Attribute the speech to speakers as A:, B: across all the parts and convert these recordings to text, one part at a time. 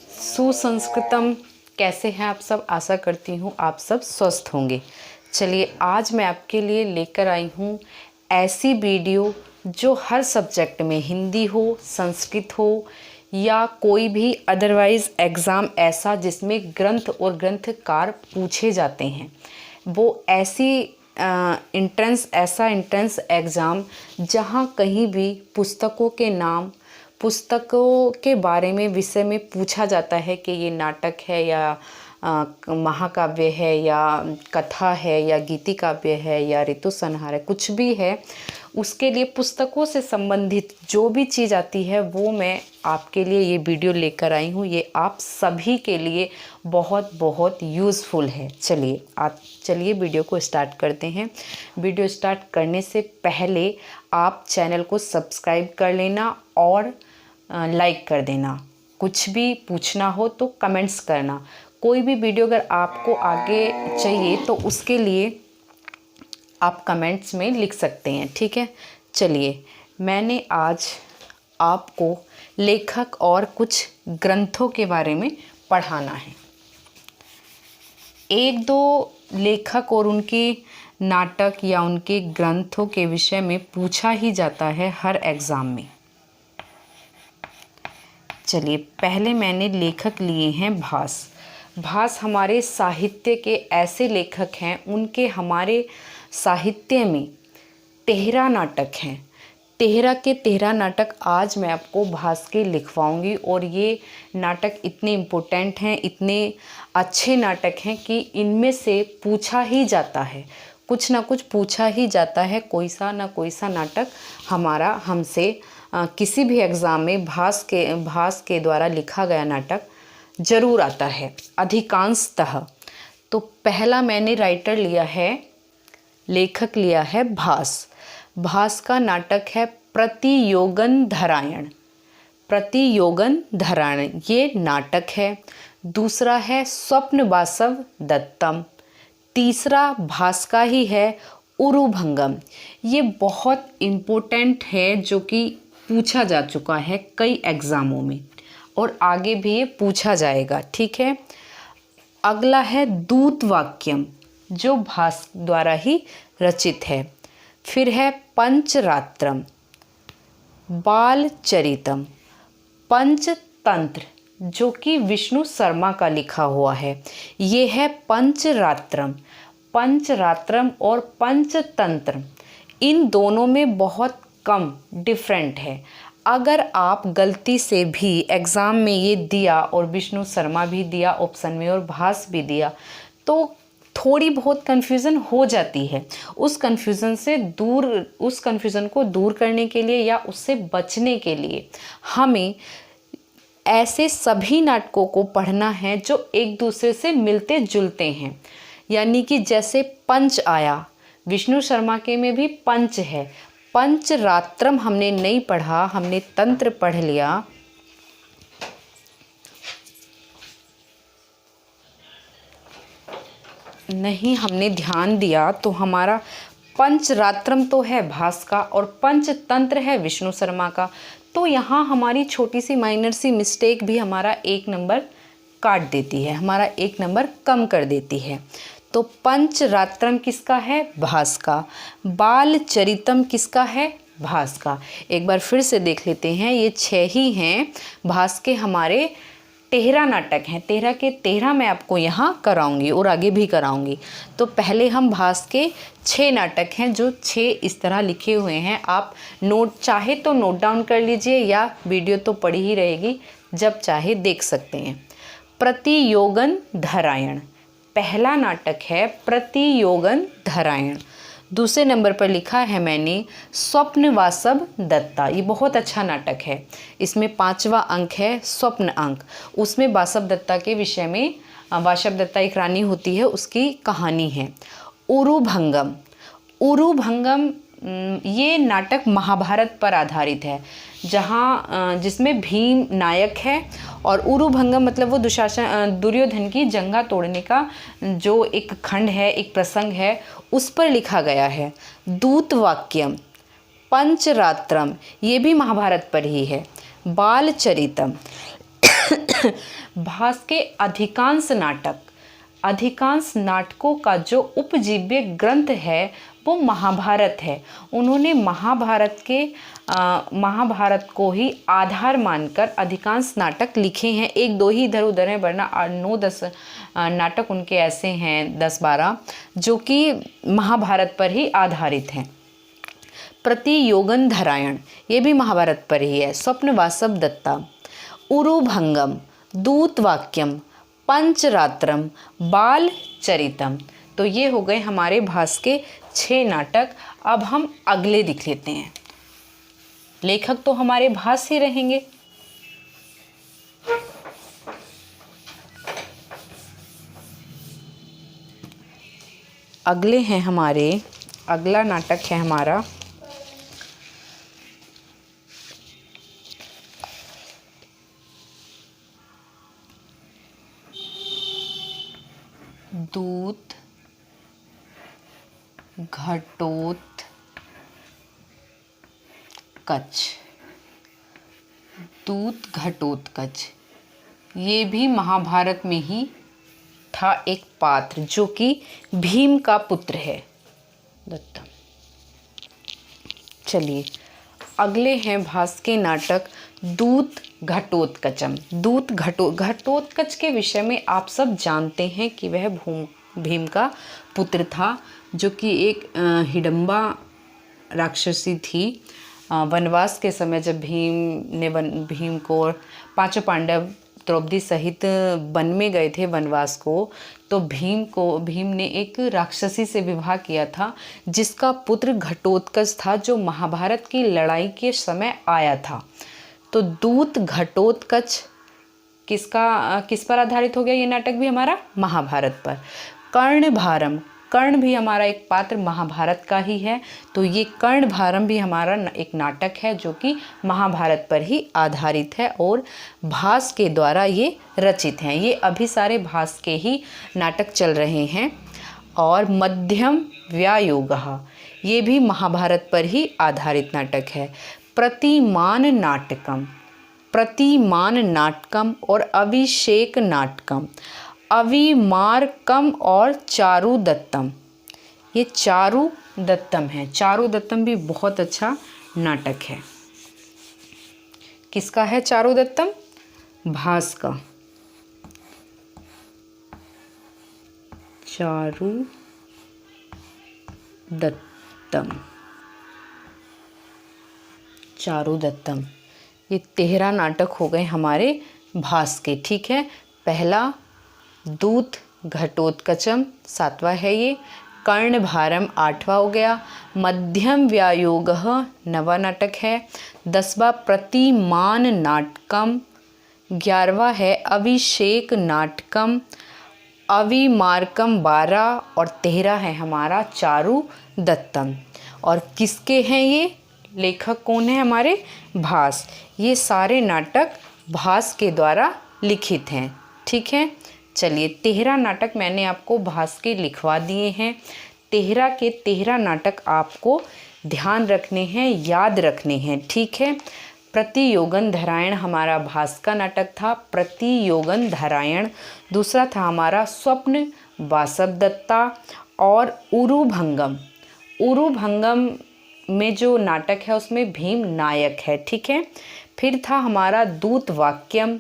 A: सुसंस्कृतम। कैसे हैं आप सब? आशा करती हूँ आप सब स्वस्थ होंगे। चलिए, आज मैं आपके लिए लेकर आई हूँ ऐसी वीडियो जो हर सब्जेक्ट में, हिंदी हो, संस्कृत हो या कोई भी अदरवाइज़ एग्ज़ाम ऐसा जिसमें ग्रंथ और ग्रंथकार पूछे जाते हैं, वो ऐसी ऐसा एंट्रेंस एग्ज़ाम जहाँ कहीं भी पुस्तकों के नाम, पुस्तकों के बारे में, विषय में पूछा जाता है कि ये नाटक है या महाकाव्य है या कथा है या गीति काव्य है या ऋतु संहार है, कुछ भी है, उसके लिए पुस्तकों से संबंधित जो भी चीज़ आती है वो मैं आपके लिए ये वीडियो लेकर आई हूँ। ये आप सभी के लिए बहुत बहुत यूज़फुल है। चलिए वीडियो को स्टार्ट करते हैं। वीडियो स्टार्ट करने से पहले आप चैनल को सब्सक्राइब कर लेना और लाइक कर देना। कुछ भी पूछना हो तो कमेंट्स करना। कोई भी वीडियो अगर आपको आगे चाहिए तो उसके लिए आप कमेंट्स में लिख सकते हैं, ठीक है। चलिए, मैंने आज आपको लेखक और कुछ ग्रंथों के बारे में पढ़ाना है। एक दो लेखक और उनके नाटक या उनके ग्रंथों के विषय में पूछा ही जाता है हर एग्ज़ाम में। चलिए, पहले मैंने लेखक लिए हैं भास। भास हमारे साहित्य के ऐसे लेखक हैं, उनके हमारे साहित्य में 13 नाटक हैं। 13 के 13 नाटक आज मैं आपको भास के लिखवाऊंगी और ये नाटक इतने इम्पोर्टेंट हैं, इतने अच्छे नाटक हैं कि इनमें से पूछा ही जाता है, कुछ ना कुछ पूछा ही जाता है। कोई सा नाटक हमारा हमसे किसी भी एग्ज़ाम में भास के द्वारा लिखा गया नाटक ज़रूर आता है, अधिकांशतः। तो पहला मैंने लेखक लिया है भास। भास का नाटक है प्रतियोगन धरायण, ये नाटक है। दूसरा है स्वप्न वासव दत्तम। तीसरा भास का ही है उरुभंगम। ये बहुत इम्पोर्टेंट है, जो कि पूछा जा चुका है कई एग्ज़ामों में और आगे भी ये पूछा जाएगा, ठीक है। अगला है दूतवाक्यम, जो भास द्वारा ही रचित है। फिर है पंचरात्रम, बालचरितम, पंचतंत्र, जो कि विष्णु शर्मा का लिखा हुआ है। ये है पंचरात्रम और पंचतंत्र। इन दोनों में बहुत कम डिफरेंट है। अगर आप गलती से भी एग्ज़ाम में ये दिया और विष्णु शर्मा भी दिया ऑप्शन में और भास भी दिया तो थोड़ी बहुत कन्फ्यूज़न हो जाती है। उस कन्फ्यूज़न को दूर करने के लिए या उससे बचने के लिए हमें ऐसे सभी नाटकों को पढ़ना है जो एक दूसरे से मिलते जुलते हैं। यानी कि जैसे पंच आया, विष्णु शर्मा के में भी पंच है। पंचरात्रम हमने नहीं पढ़ा, हमने तंत्र पढ़ लिया। नहीं हमने ध्यान दिया तो हमारा पंचरात्रम तो है भास का और पंचतंत्र है विष्णु शर्मा का। तो यहाँ हमारी छोटी सी माइनर सी मिस्टेक भी हमारा 1 नंबर काट देती है, हमारा 1 नंबर कम कर देती है। तो पंचरात्रम किसका है? भास का। बालचरितम किसका है? भास का। एक बार फिर से देख लेते हैं, ये 6 ही हैं। भास के हमारे 13 नाटक हैं। 13 के 13 मैं आपको यहाँ कराऊंगी और आगे भी कराऊंगी। तो पहले हम भास के 6 नाटक हैं, जो 6 इस तरह लिखे हुए हैं। आप चाहे तो नोट डाउन कर लीजिए या वीडियो तो पड़ी ही रहेगी, जब चाहे देख सकते हैं। प्रतियोगन धरायण पहला नाटक है, प्रतियोगन धरायण। दूसरे नंबर पर लिखा है मैंने स्वप्न वासव दत्ता। ये बहुत अच्छा नाटक है। इसमें 5वां अंक है स्वप्न अंक। उसमें वासव दत्ता के विषय में, वासव दत्ता एक रानी होती है, उसकी कहानी है। उरुभंगम ये नाटक महाभारत पर आधारित है, जिसमें भीम नायक है और उरुभंगम मतलब वो दुर्योधन की जंगा तोड़ने का जो एक खंड है, एक प्रसंग है, उस पर लिखा गया है। दूतवाक्यम, पंचरात्रम, ये भी महाभारत पर ही है। बालचरितम। भास के अधिकांश नाटकों का जो उपजीव्य ग्रंथ है वो महाभारत है। उन्होंने महाभारत को ही आधार मानकर अधिकांश नाटक लिखे हैं। एक दो ही इधर उधर हैं, वरना 9-10 नाटक उनके ऐसे हैं, 10-12, जो कि महाभारत पर ही आधारित हैं। प्रतियोगनधरायण, ये भी महाभारत पर ही है। स्वप्नवासव दत्ता, उरुभंगम, दूतवाक्यम, पंचरात्रम, बालचरितम। तो ये हो गए हमारे भास के 6 नाटक। अब हम अगले देख लेते हैं। लेखक तो हमारे भास ही रहेंगे। अगला नाटक है हमारा दूत घटोत्कच। ये भी महाभारत में ही था एक पात्र, जो कि भीम का पुत्र है। दत्तम। चलिए अगले हैं भास के नाटक दूत घटोत्कचम। घटोत्कच के विषय में आप सब जानते हैं कि वह भीम का पुत्र था, जो कि एक हिडम्बा राक्षसी थी। वनवास के समय जब भीम को 5 पांडव द्रौपदी सहित वन में गए थे वनवास को, तो भीम ने एक राक्षसी से विवाह किया था, जिसका पुत्र घटोत्कच था, जो महाभारत की लड़ाई के समय आया था। तो दूत घटोत्कच किस पर आधारित हो गया? ये नाटक भी हमारा महाभारत पर। कर्णभारम, कर्ण भी हमारा एक पात्र महाभारत का ही है। तो ये कर्णभारम भी हमारा एक नाटक है, जो कि महाभारत पर ही आधारित है और भास के द्वारा ये रचित हैं। ये अभी सारे भास के ही नाटक चल रहे हैं। और मध्यम व्यायोगः, ये भी महाभारत पर ही आधारित नाटक है। प्रतिमान नाटकम और अभिषेक नाटकम, अविमारकम और चारुदत्तम। ये चारुदत्तम है। चारुदत्तम भी बहुत अच्छा नाटक है। किसका है चारुदत्तम? भास का। चारुदत्तम ये 13 नाटक हो गए हमारे भास के। ठीक है, पहला दूत घटोत्कचम 7वां है ये। कर्णभारम 8वां हो गया। मध्यम व्यायोगः 9वां नाटक है। 10वां प्रतिमान नाटकम। 11वां है अभिषेक नाटकम। अविमारकम 12 और 13 है हमारा चारुदत्तम। और किसके हैं ये? लेखक कौन है हमारे? भास। ये सारे नाटक भास के द्वारा लिखित हैं। ठीक है, चलिए 13 नाटक मैंने आपको भास के लिखवा दिए हैं। 13 के 13 नाटक आपको ध्यान रखने हैं, याद रखने हैं। ठीक है, प्रतियोगनधरायण हमारा भास का नाटक था, प्रतियोगनधरायण। दूसरा था हमारा स्वप्न वासवदत्ता और उरुभंगम। उरुभंगम में जो नाटक है उसमें भीम नायक है। ठीक है, फिर था हमारा दूतवाक्यम,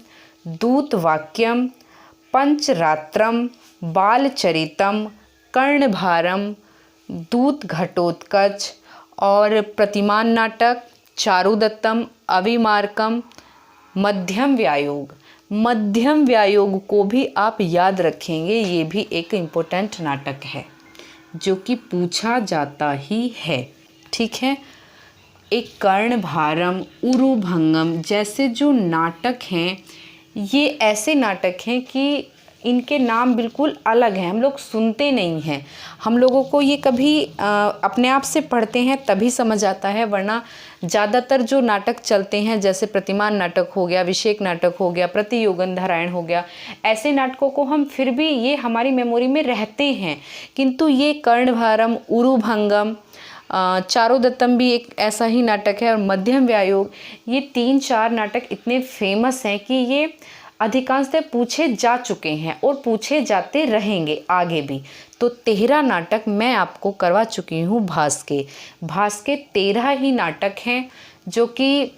A: पंचरात्रम, बालचरितम, कर्णभारम, दूत घटोत्कच और प्रतिमान नाटक, चारुदत्तम, अविमारकम, मध्यम व्यायोग को भी आप याद रखेंगे। ये भी एक इम्पोर्टेंट नाटक है जो कि पूछा जाता ही है। ठीक है, एक कर्णभारम, उरुभंगम जैसे जो नाटक हैं, ये ऐसे नाटक हैं कि इनके नाम बिल्कुल अलग हैं, हम लोग सुनते नहीं हैं। हम लोगों को ये कभी अपने आप से पढ़ते हैं तभी समझ आता है, वरना ज़्यादातर जो नाटक चलते हैं जैसे प्रतिमान नाटक हो गया, अभिषेक नाटक हो गया, प्रतियोगनधरायण हो गया, ऐसे नाटकों को हम फिर भी ये हमारी मेमोरी में रहते हैं। किंतु ये कर्णभारम, उरुभंगम, चारुदत्तम भी एक ऐसा ही नाटक है, और मध्यम व्यायोग, ये 3-4 नाटक इतने फेमस हैं कि ये अधिकांशतः पूछे जा चुके हैं और पूछे जाते रहेंगे आगे भी। तो 13 नाटक मैं आपको करवा चुकी हूँ भास के। भास के 13 ही नाटक हैं जो कि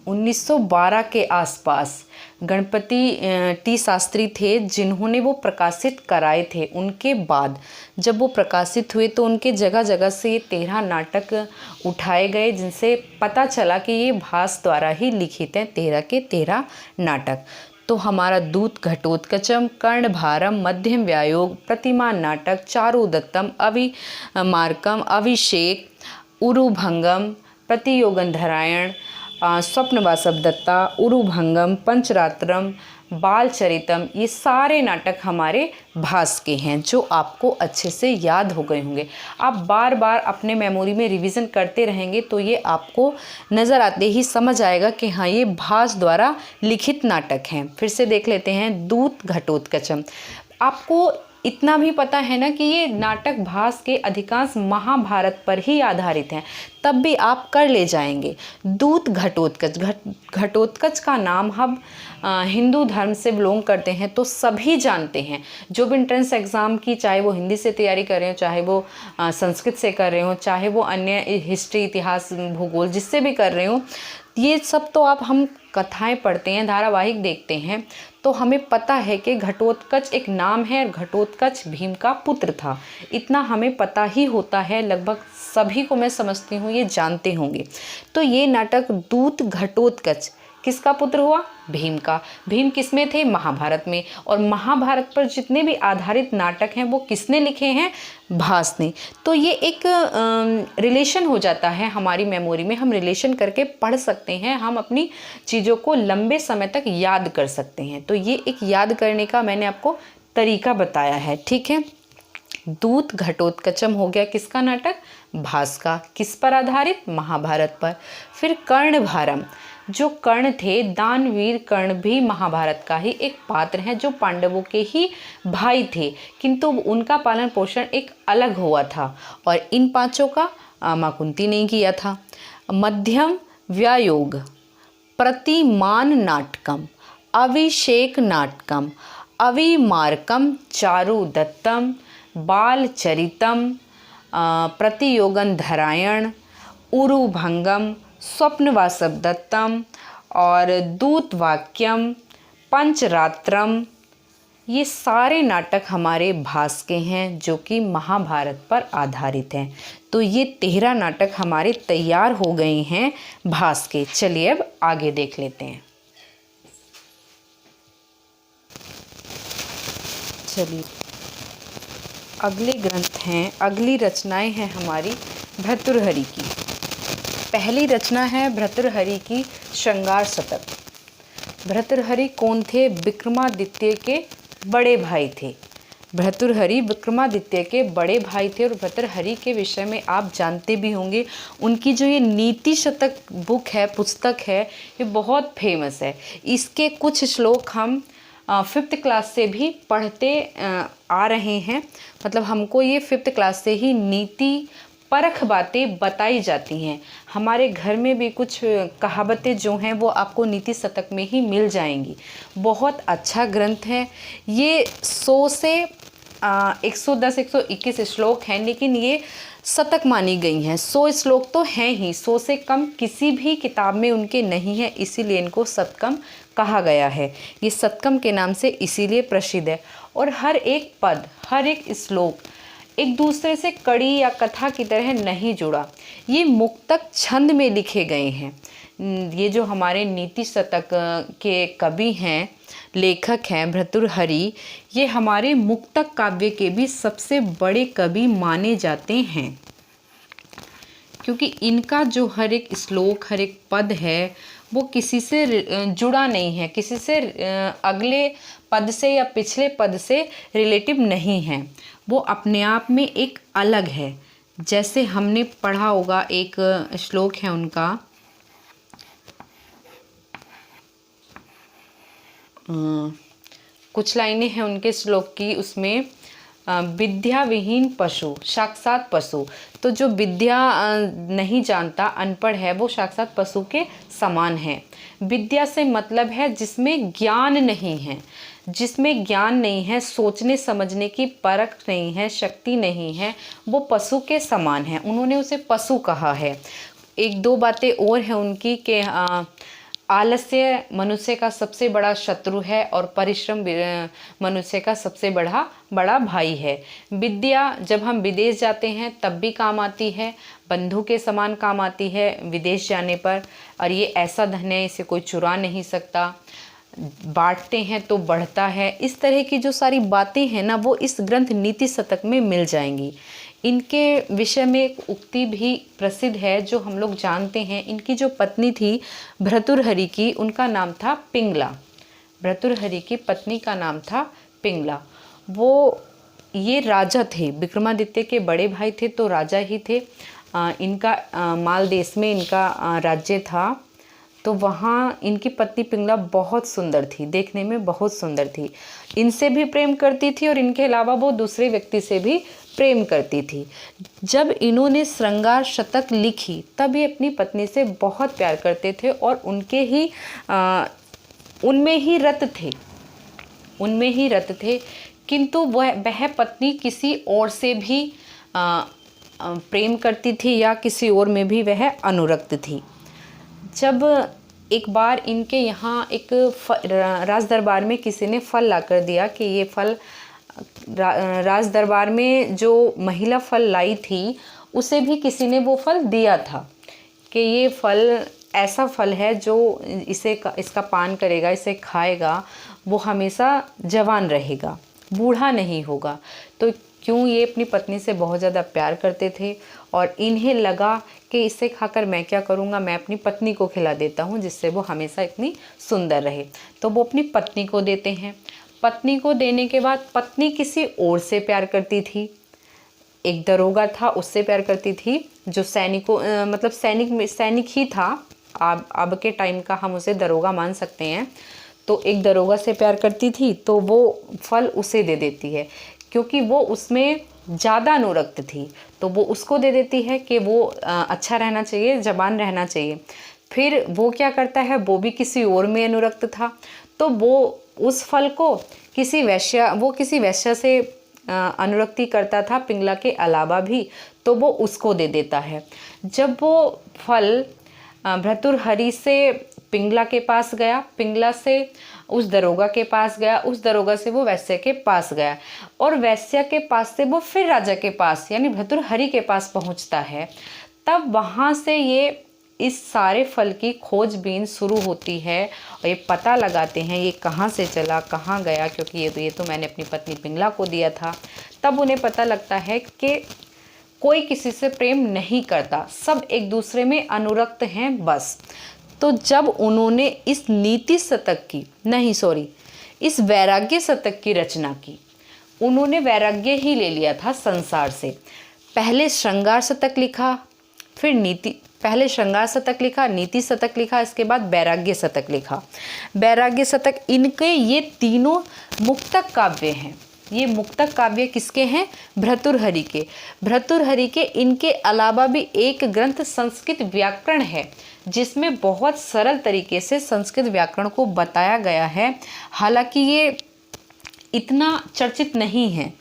A: 1912 के आसपास गणपति टी शास्त्री थे जिन्होंने वो प्रकाशित कराए थे। उनके बाद जब वो प्रकाशित हुए तो उनके जगह जगह से ये 13 नाटक उठाए गए, जिनसे पता चला कि ये भास द्वारा ही लिखित हैं 13 के 13 नाटक। तो हमारा दूत घटोत्कचम, कर्णभारम, मध्यम व्यायोग, प्रतिमान नाटक, चारुदत्तम, अविमार्कम, अभिषेक, उरुभंगम, प्रतियोगंधरायण, स्वप्नवासव दत्ता, उरुभंगम, पंचरात्रम, बालचरितम, ये सारे नाटक हमारे भास के हैं जो आपको अच्छे से याद हो गए होंगे। आप बार बार अपने मेमोरी में रिवीजन करते रहेंगे तो ये आपको नज़र आते ही समझ आएगा कि हाँ ये भास द्वारा लिखित नाटक हैं। फिर से देख लेते हैं दूत घटोत्कचम। आपको इतना भी पता है ना कि ये नाटक भास के अधिकांश महाभारत पर ही आधारित हैं, तब भी आप कर ले जाएंगे। दूत घटोत्कच, घटोत्कच का नाम हम हिंदू धर्म से बिलोंग करते हैं तो सभी जानते हैं। जो भी एंट्रेंस एग्ज़ाम की, चाहे वो हिंदी से तैयारी कर रहे हो, चाहे वो संस्कृत से कर रहे हो, चाहे वो अन्य हिस्ट्री, इतिहास, भूगोल जिससे भी कर रहे हो, ये सब तो आप हम कथाएं पढ़ते हैं, धारावाहिक देखते हैं, तो हमें पता है कि घटोत्कच एक नाम है और घटोत्कच भीम का पुत्र था। इतना हमें पता ही होता है, लगभग सभी को मैं समझती हूँ ये जानते होंगे। तो ये नाटक दूत घटोत्कच किसका पुत्र हुआ? भीम का। भीम किस में थे? महाभारत में। और महाभारत पर जितने भी आधारित नाटक हैं वो किसने लिखे हैं? भास ने। तो ये एक रिलेशन हो जाता है हमारी मेमोरी में, हम रिलेशन करके पढ़ सकते हैं, हम अपनी चीज़ों को लंबे समय तक याद कर सकते हैं। तो ये एक याद करने का मैंने आपको तरीका बताया है, ठीक है। दूत घटोत्कचम हो गया किसका नाटक? भास का। किस पर आधारित? महाभारत पर। फिर कर्णभारम, जो कर्ण थे, दानवीर कर्ण भी महाभारत का ही एक पात्र है जो पांडवों के ही भाई थे, किंतु उनका पालन पोषण एक अलग हुआ था और इन पांचों का मां कुंती ने किया था। मध्यम व्यायोग, प्रतिमान नाटकम, अभिषेक नाटकम, अविमार्कम, चारुदत्तम, बालचरितम, प्रतियोगंधरायण, उरुभंगम, स्वप्नवासव दत्तम और दूतवाक्यम, पंचरात्रम, ये सारे नाटक हमारे भास के हैं जो कि महाभारत पर आधारित हैं। तो ये 13 नाटक हमारे तैयार हो गए हैं भास के। चलिए अब आगे देख लेते हैं। चलिए अगले ग्रंथ हैं, अगली रचनाएं हैं हमारी भर्तृहरि की। पहली रचना है भर्तृहरि की श्रृंगार शतक। भर्तृहरि कौन थे? विक्रमादित्य के बड़े भाई थे। भर्तृहरि विक्रमादित्य के बड़े भाई थे और भर्तृहरि के विषय में आप जानते भी होंगे। उनकी जो ये नीति शतक बुक है, पुस्तक है, ये बहुत फेमस है। इसके कुछ श्लोक हम 5th क्लास से भी पढ़ते आ रहे हैं। मतलब हमको ये 5th क्लास से ही नीति परख बातें बताई जाती हैं। हमारे घर में भी कुछ कहावतें जो हैं वो आपको नीति शतक में ही मिल जाएंगी। बहुत अच्छा ग्रंथ है ये। 100 से 110-121 श्लोक हैं, लेकिन ये शतक मानी गई हैं। 100 श्लोक तो हैं ही, 100 से कम किसी भी किताब में उनके नहीं है, इसीलिए इनको शतकम कहा गया है। ये शतकम के नाम से इसीलिए प्रसिद्ध है। और हर एक पद, हर एक श्लोक एक दूसरे से कड़ी या कथा की तरह नहीं जुड़ा। ये मुक्तक छंद में लिखे गए हैं। ये जो हमारे नीति शतक के कवि हैं, लेखक हैं भर्तृहरि, ये हमारे मुक्तक काव्य के भी सबसे बड़े कवि माने जाते हैं, क्योंकि इनका जो हर एक श्लोक, हर एक पद है वो किसी से जुड़ा नहीं है, किसी से अगले पद से या पिछले पद से रिलेटिव नहीं है। वो अपने आप में एक अलग है। जैसे हमने पढ़ा होगा, एक श्लोक है उनका, कुछ लाइनें हैं उनके श्लोक की, उसमें विद्या विहीन पशु साक्षात पशु। तो जो विद्या नहीं जानता, अनपढ़ है, वो साक्षात पशु के समान है। विद्या से मतलब है जिसमें ज्ञान नहीं है, जिसमें ज्ञान नहीं है, सोचने समझने की परख नहीं है, शक्ति नहीं है, वो पशु के समान है। उन्होंने उसे पशु कहा है। एक दो बातें और हैं उनकी कि आलस्य मनुष्य का सबसे बड़ा शत्रु है और परिश्रम मनुष्य का सबसे बड़ा भाई है। विद्या जब हम विदेश जाते हैं तब भी काम आती है, बंधु के समान काम आती है विदेश जाने पर। और ये ऐसा धन है, इसे कोई चुरा नहीं सकता, बांटते हैं तो बढ़ता है। इस तरह की जो सारी बातें हैं ना, वो इस ग्रंथ नीति शतक में मिल जाएंगी। इनके विषय में एक उक्ति भी प्रसिद्ध है जो हम लोग जानते हैं। इनकी जो पत्नी थी भर्तृहरि की, उनका नाम था पिंगला। भर्तृहरि की पत्नी का नाम था पिंगला। ये राजा थे, विक्रमादित्य के बड़े भाई थे, तो राजा ही थे। इनका माल देश में इनका राज्य था। तो वहाँ इनकी पत्नी पिंगला बहुत सुंदर थी, देखने में बहुत सुंदर थी। इनसे भी प्रेम करती थी और इनके अलावा वो दूसरे व्यक्ति से भी प्रेम करती थी। जब इन्होंने श्रृंगार शतक लिखी तब ये अपनी पत्नी से बहुत प्यार करते थे और उनमें ही रत थे। किंतु वह पत्नी किसी और से भी प्रेम करती थी या किसी और में भी वह अनुरक्त थी। जब एक बार इनके यहाँ एक राज दरबार में किसी ने फल लाकर दिया कि ये फल, राज दरबार में जो महिला फल लाई थी उसे भी किसी ने वो फल दिया था कि ये फल ऐसा फल है जो इसका पान करेगा, इसे खाएगा, वो हमेशा जवान रहेगा, बूढ़ा नहीं होगा। तो क्यों ये अपनी पत्नी से बहुत ज़्यादा प्यार करते थे और इन्हें लगा कि इसे खाकर मैं क्या करूँगा, मैं अपनी पत्नी को खिला देता हूँ जिससे वो हमेशा इतनी सुंदर रहे। तो वो अपनी पत्नी को देते हैं। पत्नी को देने के बाद पत्नी किसी और से प्यार करती थी। एक दरोगा था, उससे प्यार करती थी जो सैनिक ही था। अब के टाइम का हम उसे दरोगा मान सकते हैं। तो एक दरोगा से प्यार करती थी तो वो फल उसे दे देती है क्योंकि वो उसमें ज़्यादा अनुरक्त थी। तो वो उसको दे देती है कि वो अच्छा रहना चाहिए, जवान रहना चाहिए। फिर वो क्या करता है, वो भी किसी और में अनुरक्त था, तो वो उस फल को किसी वैश्या से अनुरक्ति करता था पिंगला के अलावा भी, तो वो उसको दे देता है। जब वो फल भर्तृहरि से पिंगला के पास गया, पिंगला से उस दरोगा के पास गया, उस दरोगा से वो वैश्य के पास गया और वैश्य के पास से वो फिर राजा के पास यानी भर्तृहरि के पास पहुंचता है, तब वहाँ से ये इस सारे फल की खोजबीन शुरू होती है और ये पता लगाते हैं ये कहाँ से चला, कहाँ गया, क्योंकि ये तो मैंने अपनी पत्नी पिंगला को दिया था। तब उन्हें पता लगता है कि कोई किसी से प्रेम नहीं करता, सब एक दूसरे में अनुरक्त हैं बस। तो जब उन्होंने इस इस वैराग्य शतक की रचना की, उन्होंने वैराग्य ही ले लिया था संसार से। पहले श्रृंगार शतक लिखा, पहले श्रृंगार शतक लिखा, नीति शतक लिखा, इसके बाद वैराग्य शतक लिखा। वैराग्य शतक, इनके ये तीनों मुक्तक काव्य हैं। ये मुक्तक काव्य किसके हैं? भर्तृहरि के। भर्तृहरि के इनके अलावा भी एक ग्रंथ संस्कृत व्याकरण है जिसमें बहुत सरल तरीके से संस्कृत व्याकरण को बताया गया है। हालांकि ये इतना चर्चित नहीं है।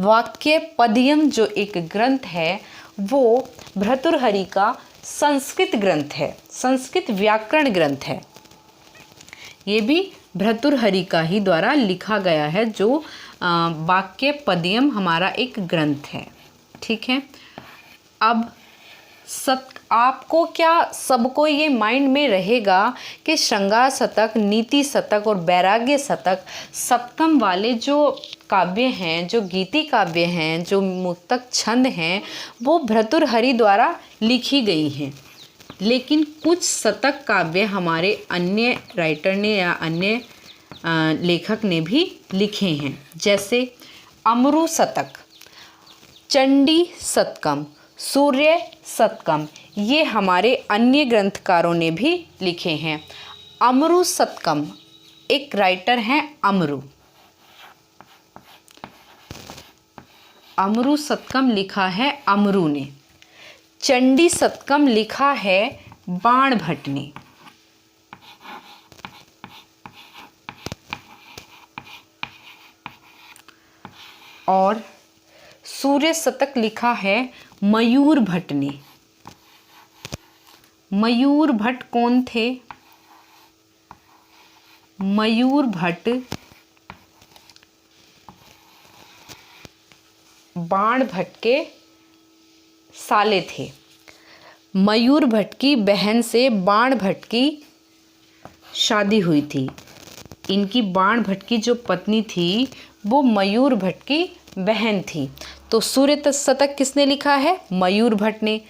A: वाक्य पदयम जो एक ग्रंथ है वो भर्तृहरि का संस्कृत ग्रंथ है, संस्कृत व्याकरण ग्रंथ है। ये भी भर्तृहरि का ही द्वारा लिखा गया है, जो वाक्य पदयम हमारा एक ग्रंथ है। ठीक है, अब आपको क्या सबको ये माइंड में रहेगा कि श्रृंगार शतक, नीति शतक और वैराग्य शतक सप्तम वाले जो काव्य हैं, जो गीति काव्य हैं, जो मुक्तक छंद हैं, वो भर्तृहरि द्वारा लिखी गई हैं। लेकिन कुछ शतक काव्य हमारे अन्य राइटर ने या अन्य लेखक ने भी लिखे हैं, जैसे अमरु शतक, चंडी शतकम, सूर्य शतकम, ये हमारे अन्य ग्रंथकारों ने भी लिखे हैं। अमरु शतकम, एक राइटर हैं अमरु। अमरु शतकम लिखा है अमरु ने। चंडी शतकम लिखा है बाणभट्ट ने। और सूर्य शतक लिखा है मयूर भट्ट ने। मयूर भट्ट कौन थे? मयूर भट्ट बाणभट्ट के साले थे। मयूर भट्ट की बहन से बाणभट्ट की शादी हुई थी। इनकी बाणभट्ट की जो पत्नी थी वो मयूर भट्ट की बहन थी। तो सूर्य शतक किसने लिखा है? मयूर भट्ट ने।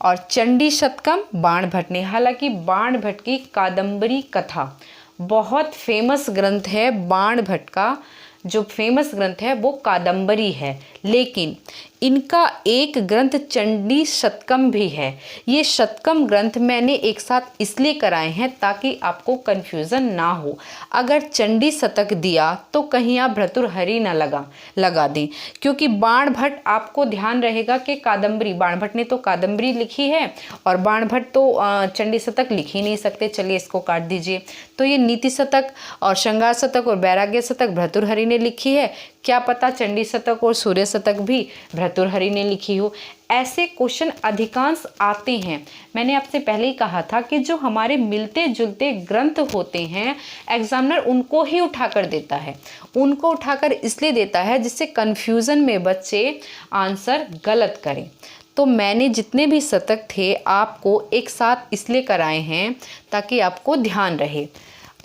A: और चंडी शतकम बाणभट्ट ने। हालांकि बाणभट्ट की कादंबरी कथा बहुत फेमस ग्रंथ है। बाणभट्ट का जो फेमस ग्रंथ है वो कादंबरी है, लेकिन इनका एक ग्रंथ चंडी शतकम भी है। ये शतकम ग्रंथ मैंने एक साथ इसलिए कराए हैं ताकि आपको कन्फ्यूज़न ना हो। अगर चंडी शतक दिया तो कहीं आप भर्तृहरि ना लगा दें, क्योंकि बाणभट्ट आपको ध्यान रहेगा कि कादंबरी, बाणभट्ट ने तो कादंबरी लिखी है और बाणभट्ट तो चंडी शतक लिख ही नहीं सकते। चलिए इसको काट दीजिए। तो ये नीति शतक और श्रृंगार शतक और वैराग्य शतक भर्तृहरि ने लिखी है। क्या पता चंडी शतक और सूर्य शतक भी भर्तृहरि ने लिखी हो। ऐसे क्वेश्चन अधिकांश आते हैं। मैंने आपसे पहले ही कहा था कि जो हमारे मिलते जुलते ग्रंथ होते हैं एग्जामिनर उनको ही उठाकर देता है। उनको उठाकर इसलिए देता है जिससे कन्फ्यूज़न में बच्चे आंसर गलत करें। तो मैंने जितने भी शतक थे आपको एक साथ इसलिए कराए हैं ताकि आपको ध्यान रहे।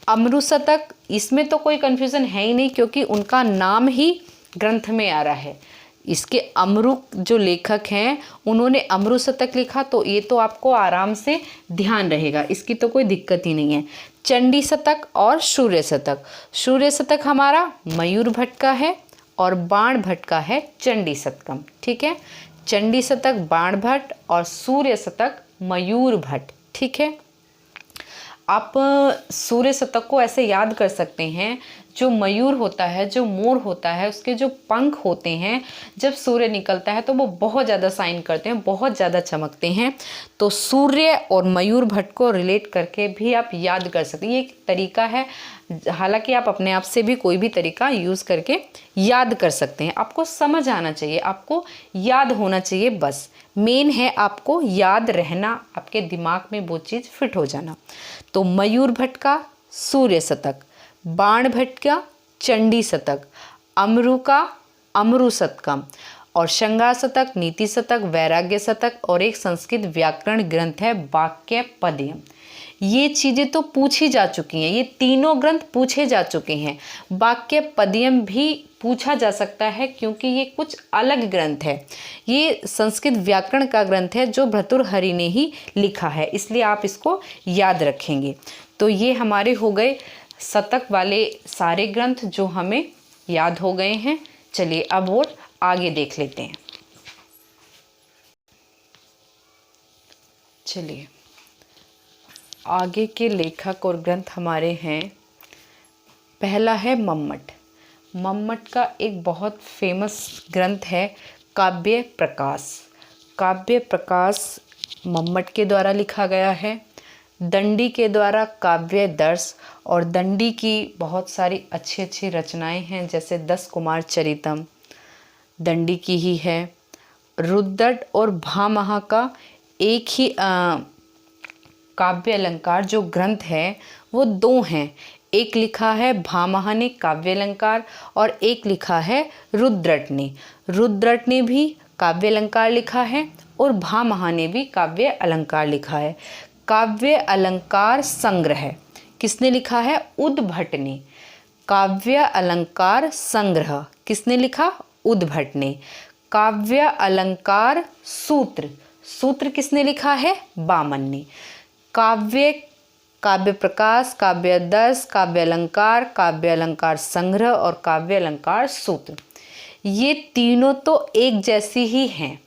A: अमरु शतक, इसमें तो कोई कन्फ्यूज़न है ही नहीं क्योंकि उनका नाम ही ग्रंथ में आ रहा है। इसके अमरु जो लेखक हैं उन्होंने अमरु शतक लिखा, तो ये तो आपको आराम से ध्यान रहेगा, इसकी तो कोई दिक्कत ही नहीं है। चंडी शतक और सूर्य शतक, सूर्य शतक हमारा मयूर भट्ट का है और बाणभट्ट का है चंडी शतकम। ठीक है, चंडी शतक बाणभट्ट और सूर्य शतक मयूर भट्ट। ठीक है, आप सूर्य शतक को ऐसे याद कर सकते हैं, जो मयूर होता है, जो मोर होता है, उसके जो पंख होते हैं जब सूर्य निकलता है तो वो बहुत ज़्यादा शाइन करते हैं, बहुत ज़्यादा चमकते हैं। तो सूर्य और मयूर भट्ट को रिलेट करके भी आप याद कर सकते हैं। ये एक तरीका है, हालांकि आप अपने आप से भी कोई भी तरीका यूज़ करके याद कर सकते हैं। आपको समझ आना चाहिए, आपको याद होना चाहिए, बस मेन है आपको याद रहना, आपके दिमाग में वो चीज़ फिट हो जाना। तो मयूर भट्ट का सूर्य शतक, बाणभट्ट का चंडी शतक, अमरु का अमरु शतकम और श्रृंगार शतक, नीति शतक, वैराग्य शतक और एक संस्कृत व्याकरण ग्रंथ है वाक्य पद्यम। ये चीज़ें तो पूछी जा चुकी हैं, ये तीनों ग्रंथ पूछे जा चुके हैं। वाक्य पद्यम भी पूछा जा सकता है क्योंकि ये कुछ अलग ग्रंथ है। ये संस्कृत व्याकरण का ग्रंथ है जो भर्तृहरि ने ही लिखा है, इसलिए आप इसको याद रखेंगे। तो ये हमारे हो गए शतक वाले सारे ग्रंथ जो हमें याद हो गए हैं। चलिए अब वो आगे देख लेते हैं। चलिए आगे के लेखक और ग्रंथ हमारे हैं। पहला है मम्मट। मम्मट का एक बहुत फेमस ग्रंथ है काव्य प्रकाश। काव्य प्रकाश मम्मट के द्वारा लिखा गया है। दंडी के द्वारा काव्य दर्श, और दंडी की बहुत सारी अच्छी अच्छी रचनाएं हैं, जैसे 10 कुमार चरितम दंडी की ही है। रुद्रट और भामह का एक ही काव्य अलंकार जो ग्रंथ है वो 2 हैं। एक लिखा है भामह ने काव्य अलंकार और एक लिखा है रुद्रट ने। रुद्रट ने भी काव्य अलंकार लिखा है और भामह ने भी काव्य अलंकार लिखा है। काव्य अलंकार संग्रह किसने लिखा है? उद्भट ने। काव्य अलंकार संग्रह किसने लिखा? उद्भट ने। काव्य अलंकार सूत्र, सूत्र किसने लिखा है? वामन ने। काव्य प्रकाश, काव्य दर्श, काव्य अलंकार संग्रह और काव्य अलंकार सूत्र, ये तीनों तो एक जैसी ही हैं।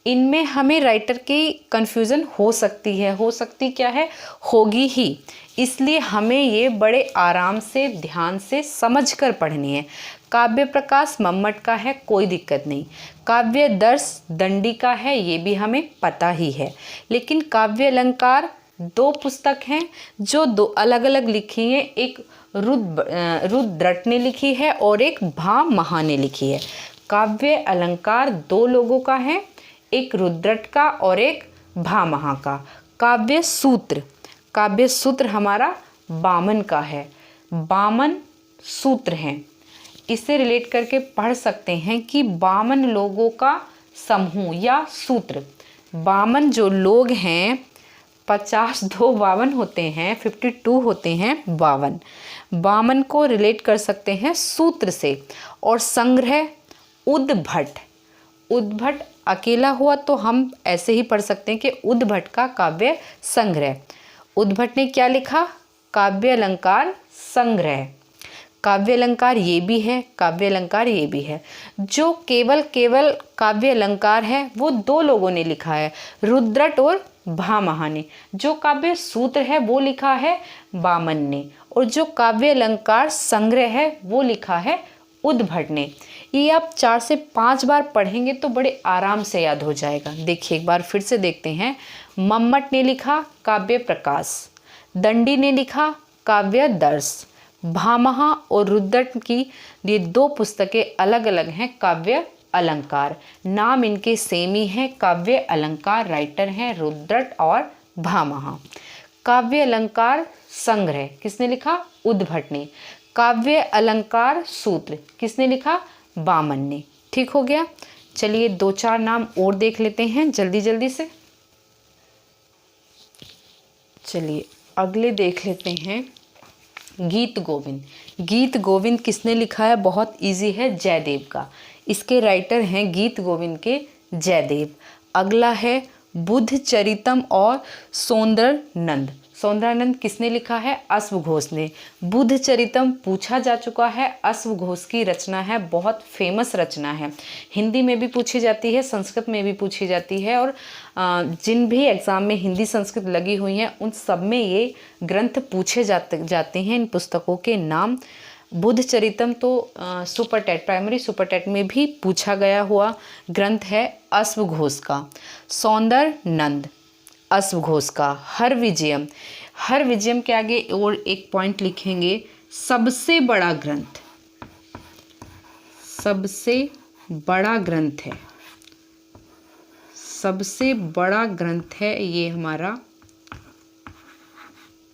A: इनमें हमें राइटर की कन्फ्यूज़न हो सकती है, हो सकती क्या है, होगी ही। इसलिए हमें ये बड़े आराम से ध्यान से समझ कर पढ़नी है। काव्य प्रकाश मम्मट का है, कोई दिक्कत नहीं। काव्य दर्श दंडी का है, ये भी हमें पता ही है। लेकिन काव्य अलंकार 2 पुस्तक हैं जो 2 अलग अलग लिखी हैं। एक रुद्रट ने लिखी है और एक भा महा ने लिखी है। काव्य अलंकार 2 लोगों का है, एक रुद्रट का और एक भा महा का। काव्य सूत्र हमारा बामन का है, बामन सूत्र हैं। इससे रिलेट करके पढ़ सकते हैं कि बामन लोगों का समूह या सूत्र। बामन जो लोग हैं 52 52 होते हैं, 52 होते हैं 52। बामन को रिलेट कर सकते हैं सूत्र से। और संग्रह उद्भट अकेला हुआ तो हम ऐसे ही पढ़ सकते हैं कि उद्भट का काव्य संग्रह। उद्भट ने क्या लिखा? काव्य अलंकार संग्रह। काव्य अलंकार ये भी है, काव्य अलंकार ये भी है। जो केवल काव्य अलंकार है वो 2 लोगों ने लिखा है, रुद्रट और भा महा ने। जो काव्य सूत्र है वो लिखा है बामन ने, और जो काव्य अलंकार संग्रह है वो लिखा है उद्भट ने। ये आप 4 से 5 बार पढ़ेंगे तो बड़े आराम से याद हो जाएगा। देखिए एक बार फिर से देखते हैं। मम्मट ने लिखा काव्य प्रकाश, दंडी ने लिखा काव्य दर्श, भा महा और रुद्रट की ये 2 पुस्तकें अलग अलग हैं, काव्य अलंकार। नाम इनके सेम ही है, काव्य अलंकार। राइटर हैं रुद्रट और भा महा। काव्य अलंकार संग्रह किसने लिखा? उद्भट ने। काव्य अलंकार सूत्र किसने लिखा? बामन ने। ठीक हो गया। चलिए 2-4 नाम और देख लेते हैं जल्दी जल्दी से। चलिए अगले देख लेते हैं गीत गोविंद किसने लिखा है? बहुत इजी है, जयदेव का। इसके राइटर हैं गीत गोविंद के जयदेव। अगला है बुद्ध चरितम और सौंदरानंद किसने लिखा है? अश्व घोष ने। बुद्ध चरितम पूछा जा चुका है, अश्व घोष की रचना है, बहुत फेमस रचना है। हिंदी में भी पूछी जाती है, संस्कृत में भी पूछी जाती है, और जिन भी एग्ज़ाम में हिंदी संस्कृत लगी हुई हैं उन सब में ये ग्रंथ पूछे जाते हैं। इन पुस्तकों के नाम बुद्ध चरितम तो super TET, primary super TET में भी पूछा गया हुआ ग्रंथ है अश्व घोष का। सौंदरनंद अश्व घोष का। हर विजयम के आगे और एक पॉइंट लिखेंगे, सबसे बड़ा ग्रंथ है ये हमारा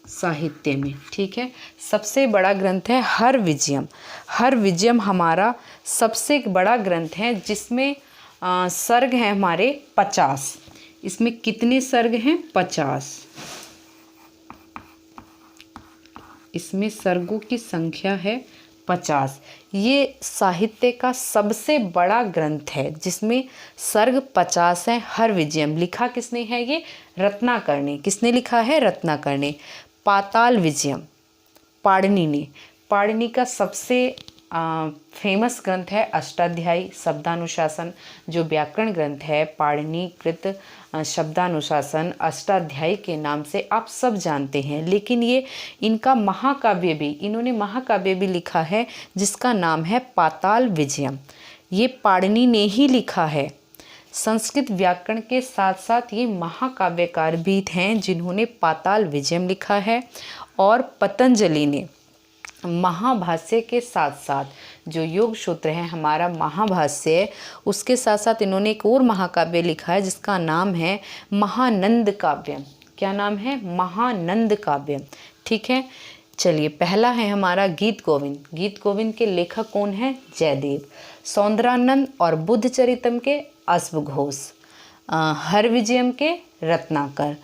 A: साहित्य में। ठीक है, सबसे बड़ा ग्रंथ है हर विजयम हमारा सबसे बड़ा ग्रंथ है, जिसमें सर्ग हैं हमारे 50। इसमें कितने सर्ग हैं? 50। इसमें सर्गों की संख्या है 50। ये साहित्य का सबसे बड़ा ग्रंथ है जिसमें सर्ग 50 हैं। हर विजयम लिखा किसने है? ये रत्नाकर ने। किसने लिखा है? रत्नाकर ने। पाताल विजयम पाणिनि ने। पाणिनि का सबसे फेमस ग्रंथ है अष्टाध्यायी शब्दानुशासन। जो व्याकरण ग्रंथ है पाणिनिकृत शब्दानुशासन अष्टाध्यायी के नाम से आप सब जानते हैं। लेकिन ये इन्होंने महाकाव्य भी लिखा है जिसका नाम है पाताल विजयम। ये पाणिनि ने ही लिखा है। संस्कृत व्याकरण के साथ साथ ये महाकाव्यकार भी हैं जिन्होंने पाताल विजयम लिखा है। और पतंजलि ने महाभाष्य के साथ साथ जो योग सूत्र है हमारा महाभाष्य, उसके साथ साथ इन्होंने एक और महाकाव्य लिखा है जिसका नाम है महानंद काव्यम। क्या नाम है? महानंद काव्यम। ठीक है, चलिए पहला है हमारा गीत गोविंद के लेखक कौन है? जयदेव। सौंदरानंद और बुद्ध चरितम के अश्व घोष, हर विजयम के रत्नाकर,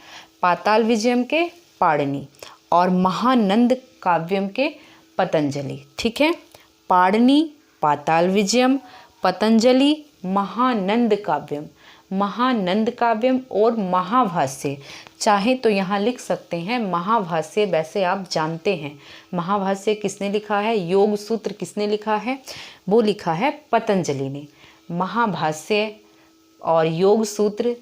A: पाताल विजयम के पाणिनि और महानंद काव्यम के पतंजलि। ठीक है, पाणिनि पाताल विजयम, पतंजलि महानंद काव्यम और महाभाष्य। चाहे तो यहाँ लिख सकते हैं महाभाष्य, वैसे आप जानते हैं महाभाष्य किसने लिखा है? योग सूत्र किसने लिखा है? वो लिखा है पतंजलि ने। महाभाष्य और योग सूत्र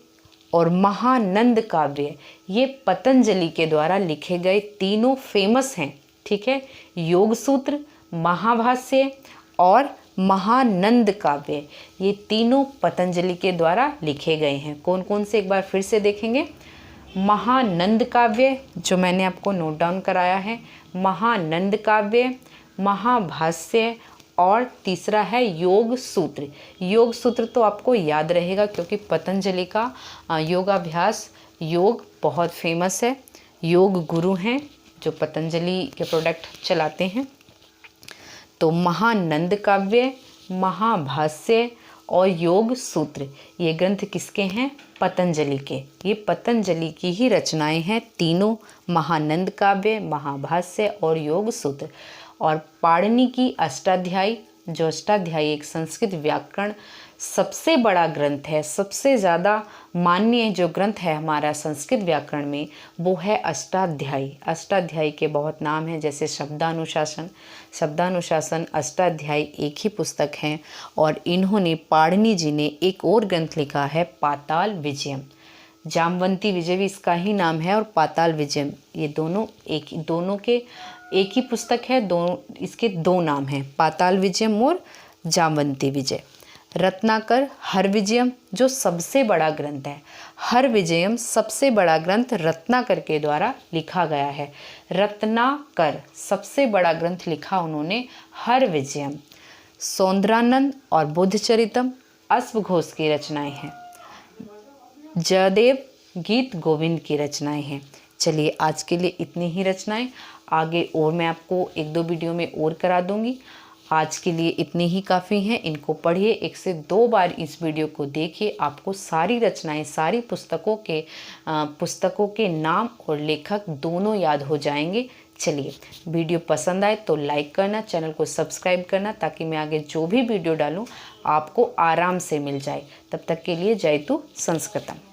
A: और महानंद काव्य, ये पतंजलि के द्वारा लिखे गए तीनों फेमस हैं। ठीक है, योग सूत्र, महाभाष्य और महानंद काव्य, ये तीनों पतंजलि के द्वारा लिखे गए हैं। कौन कौन से, एक बार फिर से देखेंगे। महानंद काव्य जो मैंने आपको नोट डाउन कराया है, महानंद काव्य, महाभाष्य और तीसरा है योग सूत्र। योग सूत्र तो आपको याद रहेगा क्योंकि पतंजलि का योगाभ्यास योग बहुत फेमस है। योग गुरु हैं जो पतंजलि के प्रोडक्ट चलाते हैं। तो महानंद काव्य, महाभाष्य और योग सूत्र, ये ग्रंथ किसके हैं? पतंजलि के। ये पतंजलि की ही रचनाएं हैं तीनों, महानंद काव्य, महाभाष्य और योग सूत्र। और पाणिनि की अष्टाध्यायी, जो अष्टाध्यायी एक संस्कृत व्याकरण सबसे बड़ा ग्रंथ है, सबसे ज़्यादा मान्य जो ग्रंथ है हमारा संस्कृत व्याकरण में, वो है अष्टाध्यायी। अष्टाध्यायी के बहुत नाम हैं, जैसे शब्दानुशासन। शब्दानुशासन, अष्टाध्यायी एक ही पुस्तक है। और इन्होंने, पाणिनि जी ने एक और ग्रंथ लिखा है पाताल विजयम। जामवंती विजय भी इसका ही नाम है और पाताल विजयम, ये दोनों के एक ही पुस्तक है। दोनों, इसके दो नाम हैं, पाताल विजयम और जामवंती विजय। रत्नाकर हरविजयम जो सबसे बड़ा ग्रंथ है, हरविजयम सबसे बड़ा ग्रंथ रत्नाकर के द्वारा लिखा गया है। रत्नाकर सबसे बड़ा ग्रंथ लिखा उन्होंने, हरविजयम। सौंदरानंद और बुद्धचरितम अश्वघोष की रचनाएं हैं। जयदेव गीत गोविंद की रचनाएं हैं। चलिए आज के लिए इतनी ही रचनाएं, आगे और मैं आपको एक दो वीडियो में और करा दूंगी। आज के लिए इतनी ही काफ़ी हैं। इनको पढ़िए, 1 से 2 बार इस वीडियो को देखिए, आपको सारी रचनाएं, सारी पुस्तकों के नाम और लेखक दोनों याद हो जाएंगे। चलिए, वीडियो पसंद आए तो लाइक करना, चैनल को सब्सक्राइब करना, ताकि मैं आगे जो भी वीडियो डालूं आपको आराम से मिल जाए। तब तक के लिए जयतु संस्कृतम।